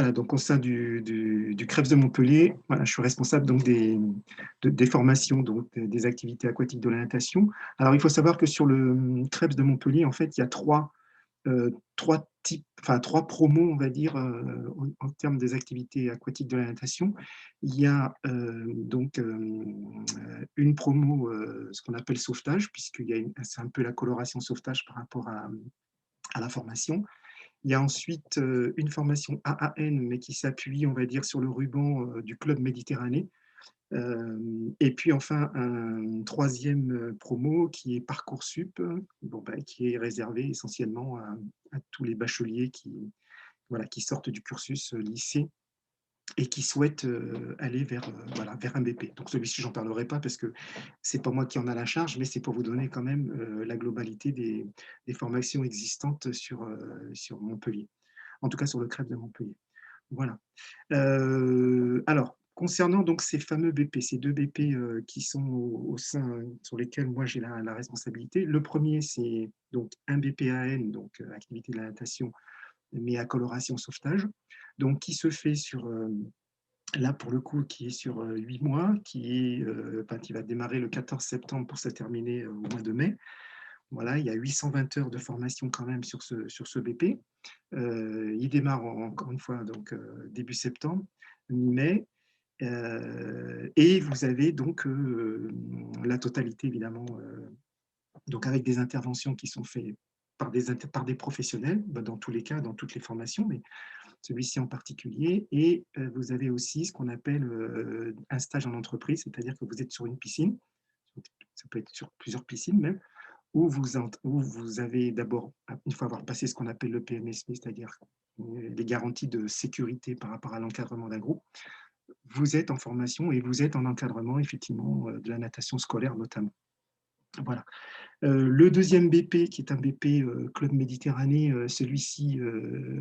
Voilà, donc au sein du CREPS de Montpellier, voilà, je suis responsable donc des formations, donc des activités aquatiques de la natation. Alors, il faut savoir que sur le CREPS de Montpellier, en fait, il y a trois types, enfin 3 promos, on va dire, en termes des activités aquatiques de la natation. Il y a une promo, ce qu'on appelle sauvetage, c'est un peu la coloration sauvetage par rapport à la formation. Il y a ensuite une formation AAN, mais qui s'appuie, on va dire, sur le ruban du Club Méditerranée. Et puis enfin, un troisième promo qui est Parcoursup, bon, bah, qui est réservé essentiellement à tous les bacheliers voilà, qui sortent du cursus lycée et qui souhaitent aller voilà, vers un BP. Donc celui-ci, j'en parlerai pas parce que c'est pas moi qui en a la charge, mais c'est pour vous donner quand même la globalité des formations existantes sur Montpellier, en tout cas sur le CREP de Montpellier. Voilà. Alors, concernant donc ces fameux BP, ces deux BP qui sont au sein, sur lesquels moi j'ai la responsabilité. Le premier, c'est donc un BPAN, donc activité de la natation, mais à coloration sauvetage, donc qui se fait là pour le coup, qui est sur 8 mois, qui va démarrer le 14 septembre pour se terminer au mois de mai. Voilà, il y a 820 heures de formation quand même sur ce BP. Il démarre encore une fois donc début septembre, mi-mai, et vous avez donc la totalité évidemment, donc avec des interventions qui sont faites par des professionnels, bah, dans tous les cas, dans toutes les formations, mais celui-ci en particulier. Et vous avez aussi ce qu'on appelle un stage en entreprise, c'est-à-dire que vous êtes sur une piscine, ça peut être sur plusieurs piscines même, où vous avez d'abord, une fois avoir passé ce qu'on appelle le PMSP, c'est-à-dire les garanties de sécurité par rapport à l'encadrement d'un groupe, vous êtes en formation et vous êtes en encadrement, effectivement, de la natation scolaire notamment. Voilà. Le deuxième BP, qui est un BP Club Méditerranée, celui-ci,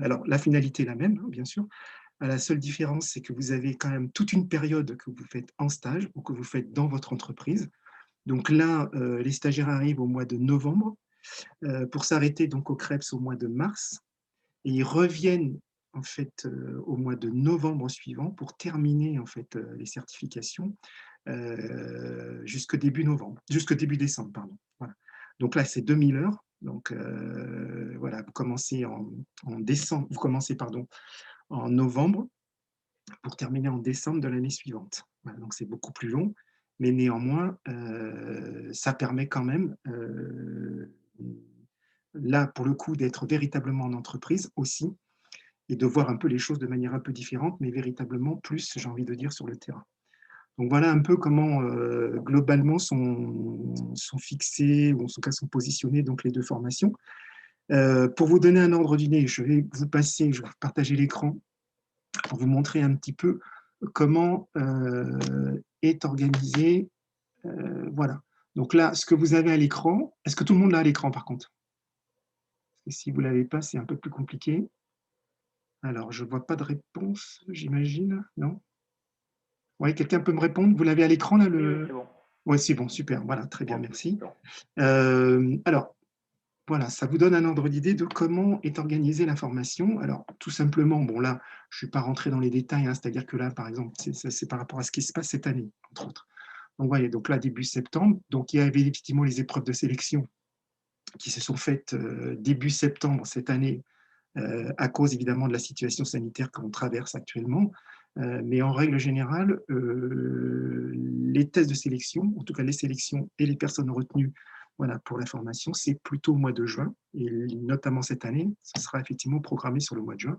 alors la finalité est la même, hein, bien sûr. La seule différence, c'est que vous avez quand même toute une période que vous faites en stage ou que vous faites dans votre entreprise. Donc là, les stagiaires arrivent au mois de novembre pour s'arrêter donc au CREPS au mois de mars, et ils reviennent en fait au mois de novembre suivant pour terminer en fait les certifications jusque début décembre, pardon. Voilà. Donc là, c'est 2000 heures. Donc voilà, vous commencez en décembre, vous commencez pardon en novembre pour terminer en décembre de l'année suivante. Voilà, donc c'est beaucoup plus long, mais néanmoins, ça permet quand même, là, pour le coup, d'être véritablement en entreprise aussi et de voir un peu les choses de manière un peu différente, mais véritablement plus, j'ai envie de dire, sur le terrain. Donc voilà un peu comment globalement sont fixées, ou en tout cas sont positionnées donc les deux formations. Pour vous donner un ordre d'idée, je vais vous partager l'écran pour vous montrer un petit peu comment est organisé. Voilà. Donc là, ce que vous avez à l'écran, est-ce que tout le monde l'a à l'écran par contre? Et si vous ne l'avez pas, c'est un peu plus compliqué. Alors, je ne vois pas de réponse, j'imagine, non? Oui, quelqu'un peut me répondre? Vous l'avez à l'écran là Oui, oui, c'est le... bon. Oui, c'est bon, super, voilà, très bien, Ouais, merci. bon. Alors, voilà, ça vous donne un ordre d'idée de comment est organisée la formation. Alors, tout simplement, bon là, je ne suis pas rentré dans les détails, hein, c'est-à-dire que là, par exemple, c'est par rapport à ce qui se passe cette année, entre autres. Donc, voyez, donc là, début septembre, donc il y avait effectivement les épreuves de sélection qui se sont faites début septembre cette année, à cause évidemment de la situation sanitaire qu'on traverse actuellement. Mais en règle générale, les tests de sélection, en tout cas les sélections et les personnes retenues, voilà, pour la formation, c'est plutôt au mois de juin, et notamment cette année, ce sera effectivement programmé sur le mois de juin,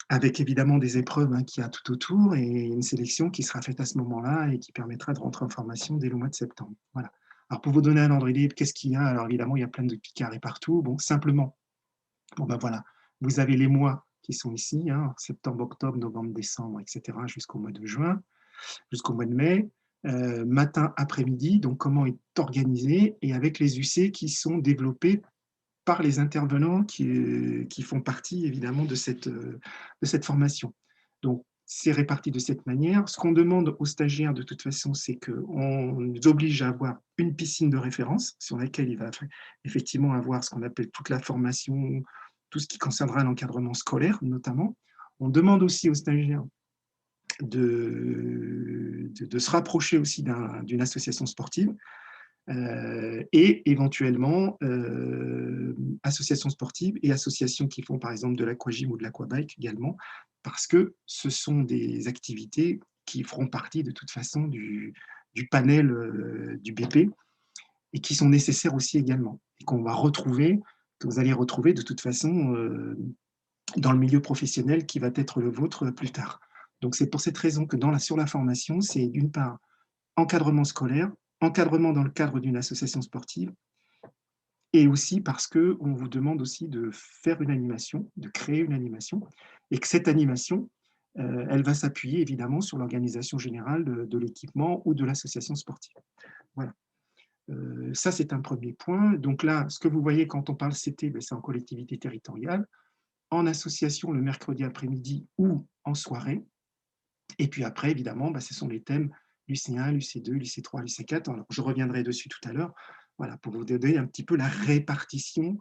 avec évidemment des épreuves hein, qu'il y a tout autour et une sélection qui sera faite à ce moment-là et qui permettra de rentrer en formation dès le mois de septembre. Voilà. Alors pour vous donner un ordre d'idée, qu'est-ce qu'il y a? Alors évidemment, il y a plein de petits carrés partout. Bon, simplement, bon ben voilà, vous avez les mois qui sont ici, hein, septembre, octobre, novembre, décembre, etc., jusqu'au mois de juin, jusqu'au mois de mai, matin, après-midi, donc comment est organisé, et avec les UC qui sont développés par les intervenants qui font partie évidemment de cette formation. Donc, c'est réparti de cette manière. Ce qu'on demande aux stagiaires de toute façon, c'est qu'on nous oblige à avoir une piscine de référence sur laquelle il va effectivement avoir ce qu'on appelle toute la formation, tout ce qui concernera l'encadrement scolaire notamment. On demande aussi aux stagiaires de se rapprocher aussi d'une association sportive et éventuellement associations sportives et associations qui font par exemple de l'aquagym ou de l'aquabike également, parce que ce sont des activités qui feront partie de toute façon du panel du BP et qui sont nécessaires aussi également, et qu'on va retrouver, que vous allez retrouver de toute façon dans le milieu professionnel qui va être le vôtre plus tard. Donc c'est pour cette raison que sur la formation, c'est d'une part encadrement scolaire, encadrement dans le cadre d'une association sportive, et aussi parce qu'on vous demande aussi de faire une animation, de créer une animation, et que cette animation, elle va s'appuyer évidemment sur l'organisation générale de l'équipement ou de l'association sportive. Voilà. Ça, c'est un premier point. Donc là, ce que vous voyez quand on parle CT, ben, c'est en collectivité territoriale, en association le mercredi après-midi ou en soirée. Et puis après, évidemment, bah, ce sont les thèmes l'UC1, l'UC2, l'UC3, l'UC4. Alors, je reviendrai dessus tout à l'heure, voilà, pour vous donner un petit peu la répartition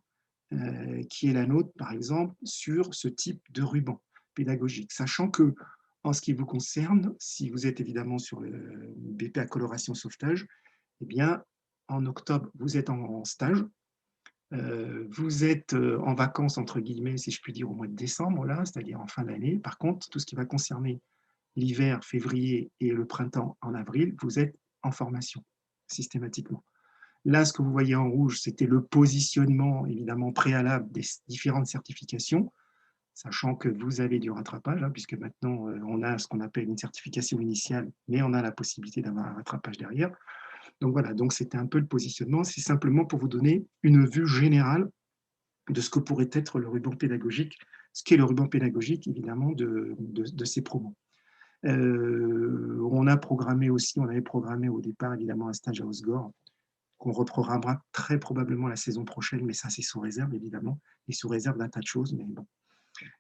qui est la nôtre, par exemple, sur ce type de ruban pédagogique. Sachant que, en ce qui vous concerne, si vous êtes évidemment sur le BP à coloration sauvetage, eh bien, en octobre, vous êtes en stage. Vous êtes en vacances, entre guillemets, si je puis dire, au mois de décembre, là, c'est-à-dire en fin d'année. Par contre, tout ce qui va concerner l'hiver, février, et le printemps en avril, vous êtes en formation, systématiquement. Là, ce que vous voyez en rouge, c'était le positionnement, évidemment, préalable des différentes certifications, sachant que vous avez du rattrapage, hein, puisque maintenant, on a ce qu'on appelle une certification initiale, mais on a la possibilité d'avoir un rattrapage derrière. Donc voilà, donc c'était un peu le positionnement. C'est simplement pour vous donner une vue générale de ce que pourrait être le ruban pédagogique, ce qu'est le ruban pédagogique, évidemment, de ces promos. On avait programmé au départ, évidemment, un stage à Osgore, qu'on reprogrammera très probablement la saison prochaine, mais ça, c'est sous réserve, évidemment, et sous réserve d'un tas de choses, mais bon.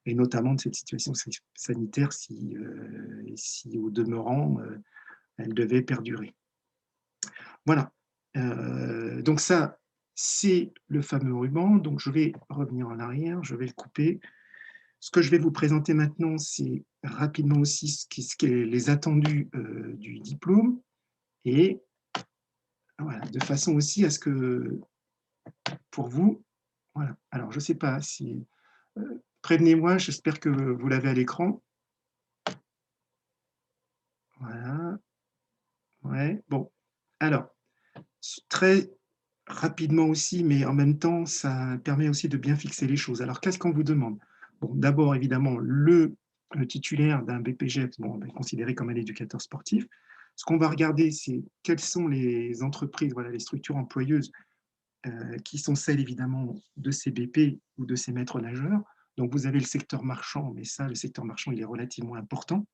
Et notamment de cette situation sanitaire, si au demeurant, elle devait perdurer. Voilà. Donc ça, c'est le fameux ruban. Donc je vais revenir en arrière, je vais le couper. Ce que je vais vous présenter maintenant, c'est rapidement aussi ce qu'est les attendus du diplôme, et voilà, de façon aussi à ce que, pour vous, voilà. Alors, je ne sais pas si... prévenez-moi, j'espère que vous l'avez à l'écran. Voilà. Ouais, bon. Alors, très rapidement aussi, mais en même temps, ça permet aussi de bien fixer les choses. Alors, qu'est-ce qu'on vous demande? Bon, d'abord, évidemment, le titulaire d'un BPGEPS, bon, on est considéré comme un éducateur sportif. Ce qu'on va regarder, c'est quelles sont les entreprises, voilà, les structures employeuses qui sont celles, évidemment, de ces BP ou de ces maîtres nageurs. Donc, vous avez le secteur marchand, mais ça, le secteur marchand, il est relativement important.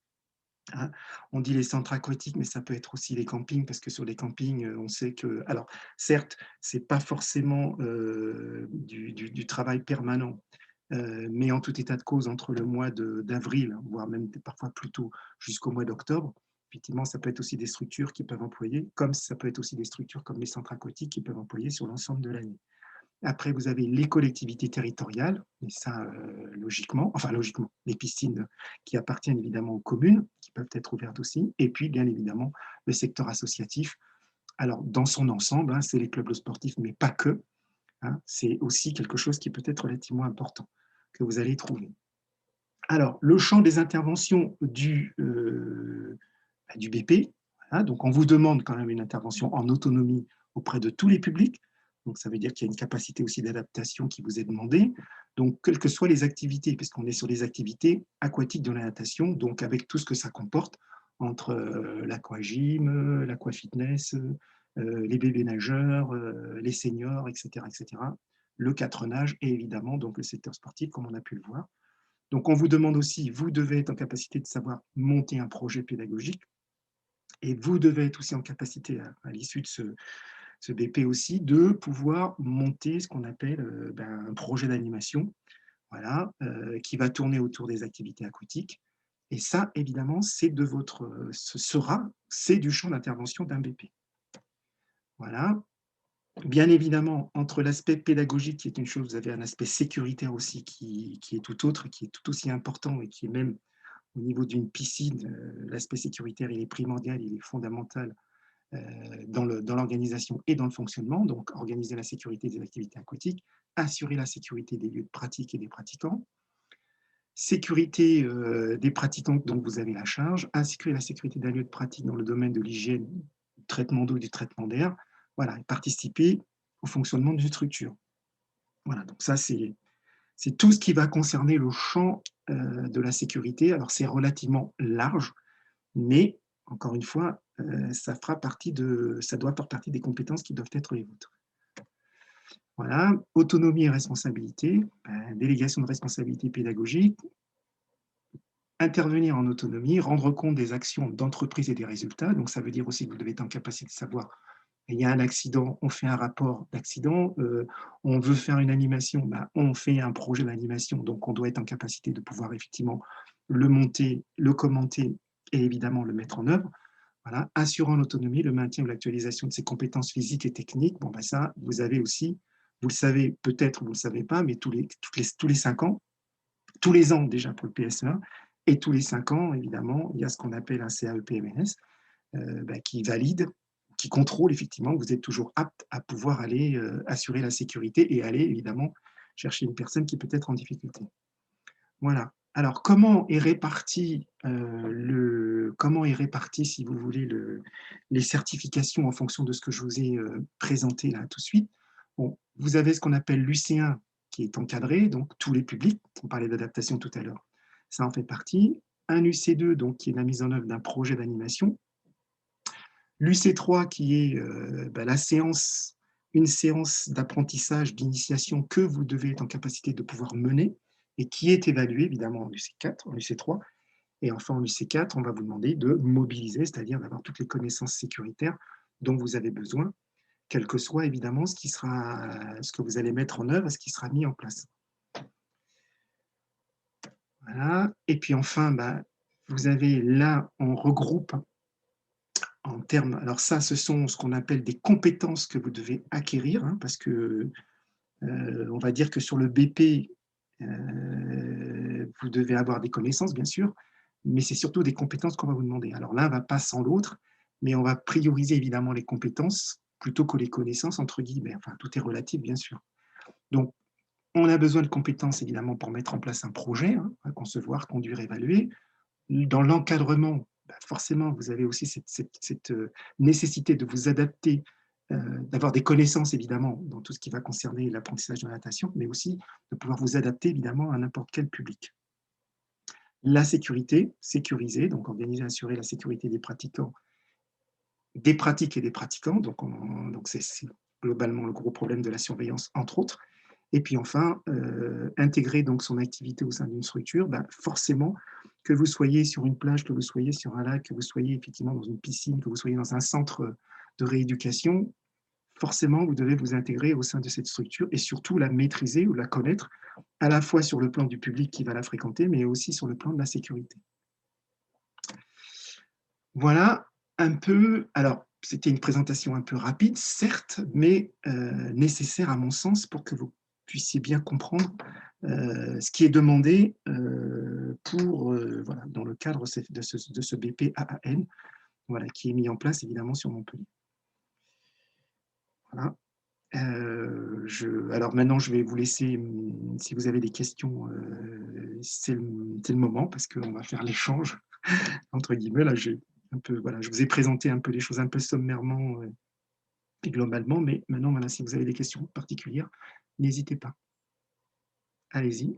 Hein. On dit les centres aquatiques, mais ça peut être aussi les campings, parce que sur les campings, on sait que... Alors, certes, ce n'est pas forcément du travail permanent, mais en tout état de cause, entre le mois d'avril, voire même parfois plus tôt, jusqu'au mois d'octobre, effectivement, ça peut être aussi des structures qui peuvent employer, comme ça peut être aussi des structures comme les centres aquatiques qui peuvent employer sur l'ensemble de l'année. Après, vous avez les collectivités territoriales, et ça, logiquement, les piscines qui appartiennent évidemment aux communes, qui peuvent être ouvertes aussi, et puis, bien évidemment, le secteur associatif. Alors, dans son ensemble, hein, c'est les clubs sportifs, mais pas que. Hein, c'est aussi quelque chose qui peut être relativement important, que vous allez trouver. Alors, le champ des interventions du BP, voilà, donc on vous demande quand même une intervention en autonomie auprès de tous les publics, donc ça veut dire qu'il y a une capacité aussi d'adaptation qui vous est demandée, donc quelles que soient les activités, puisqu'on est sur des activités aquatiques de la natation, donc avec tout ce que ça comporte, entre l'aquagym, l'aquafitness, les bébés nageurs, les seniors, etc., le 4 nage et évidemment donc le secteur sportif, comme on a pu le voir. Donc, on vous demande aussi, vous devez être en capacité de savoir monter un projet pédagogique, et vous devez être aussi en capacité, à l'issue de ce BP aussi, de pouvoir monter ce qu'on appelle un projet d'animation, voilà, qui va tourner autour des activités aquatiques. Et ça, évidemment, c'est du champ d'intervention d'un BP. Voilà. Bien évidemment, entre l'aspect pédagogique qui est une chose, vous avez un aspect sécuritaire aussi qui est tout autre, qui est tout aussi important et qui est même au niveau d'une piscine, l'aspect sécuritaire, il est primordial, il est fondamental, dans l'organisation et dans le fonctionnement. Donc organiser la sécurité des activités aquatiques, assurer la sécurité des lieux de pratique et des pratiquants, sécurité, des pratiquants dont vous avez la charge, assurer la sécurité d'un lieu de pratique dans le domaine de l'hygiène, du traitement d'eau et du traitement d'air. Voilà, et participer au fonctionnement d'une structure. Voilà, donc ça, c'est tout ce qui va concerner le champ, de la sécurité. Alors c'est relativement large, mais encore une fois, ça doit faire partie des compétences qui doivent être les vôtres. Voilà, autonomie et responsabilité, délégation de responsabilité pédagogique, intervenir en autonomie, rendre compte des actions d'entreprise et des résultats. Donc ça veut dire aussi que vous devez être en capacité de savoir, il y a un accident, on fait un rapport d'accident, on veut faire une animation, bah, on fait un projet d'animation, donc on doit être en capacité de pouvoir effectivement le monter, le commenter et évidemment le mettre en œuvre. Voilà, assurant l'autonomie, le maintien ou l'actualisation de ses compétences physiques et techniques. Bon, ben ça, vous avez aussi, vous le savez peut-être, vous ne le savez pas, mais tous les 5 ans, tous les ans déjà pour le PSE1, et tous les 5 ans, évidemment, il y a ce qu'on appelle un CAEPMNS qui valide, qui contrôle effectivement que vous êtes toujours apte à pouvoir aller assurer la sécurité et aller évidemment chercher une personne qui peut être en difficulté. Voilà. Alors, comment est réparti, si vous voulez, les certifications en fonction de ce que je vous ai présenté là tout de suite. Bon, vous avez ce qu'on appelle l'UC1 qui est encadré, donc tous les publics. On parlait d'adaptation tout à l'heure. Ça en fait partie. Un UC2, donc qui est la mise en œuvre d'un projet d'animation. L'UC3 qui est une séance d'apprentissage, d'initiation que vous devez être en capacité de pouvoir mener et qui est évaluée évidemment en UC4, en UC3. Et enfin en UC4, on va vous demander de mobiliser, c'est-à-dire d'avoir toutes les connaissances sécuritaires dont vous avez besoin, quel que soit évidemment ce que vous allez mettre en œuvre, ce qui sera mis en place. Voilà. Et puis enfin, vous avez là, on regroupe en termes, alors ça, ce sont ce qu'on appelle des compétences que vous devez acquérir, hein, parce que, on va dire que sur le BP, vous devez avoir des connaissances, bien sûr, mais c'est surtout des compétences qu'on va vous demander. Alors l'un ne va pas sans l'autre, mais on va prioriser évidemment les compétences plutôt que les connaissances, entre guillemets. Enfin, tout est relatif, bien sûr. Donc, on a besoin de compétences, évidemment, pour mettre en place un projet, hein, à concevoir, conduire, évaluer. Dans l'encadrement, forcément, vous avez aussi cette nécessité de vous adapter, d'avoir des connaissances évidemment dans tout ce qui va concerner l'apprentissage de la natation, mais aussi de pouvoir vous adapter évidemment à n'importe quel public. La sécurité, sécuriser, donc organiser et assurer la sécurité des pratiquants, des pratiques et des pratiquants, donc c'est globalement le gros problème de la surveillance, entre autres. Et puis enfin, intégrer donc son activité au sein d'une structure, forcément, que vous soyez sur une plage, que vous soyez sur un lac, que vous soyez effectivement dans une piscine, que vous soyez dans un centre de rééducation, forcément, vous devez vous intégrer au sein de cette structure et surtout la maîtriser ou la connaître, à la fois sur le plan du public qui va la fréquenter, mais aussi sur le plan de la sécurité. Voilà un peu, alors c'était une présentation un peu rapide, certes, mais nécessaire à mon sens pour que vous puissiez bien comprendre ce qui est demandé pour, voilà, dans le cadre de ce BP AAN, voilà, qui est mis en place évidemment sur Montpellier. Voilà. Alors maintenant, je vais vous laisser, si vous avez des questions, c'est le moment parce qu'on va faire «l'échange» entre guillemets. Là, j'ai un peu, voilà, je vous ai présenté un peu les choses un peu sommairement et globalement, mais maintenant, voilà, si vous avez des questions particulières, n'hésitez pas. Allez-y.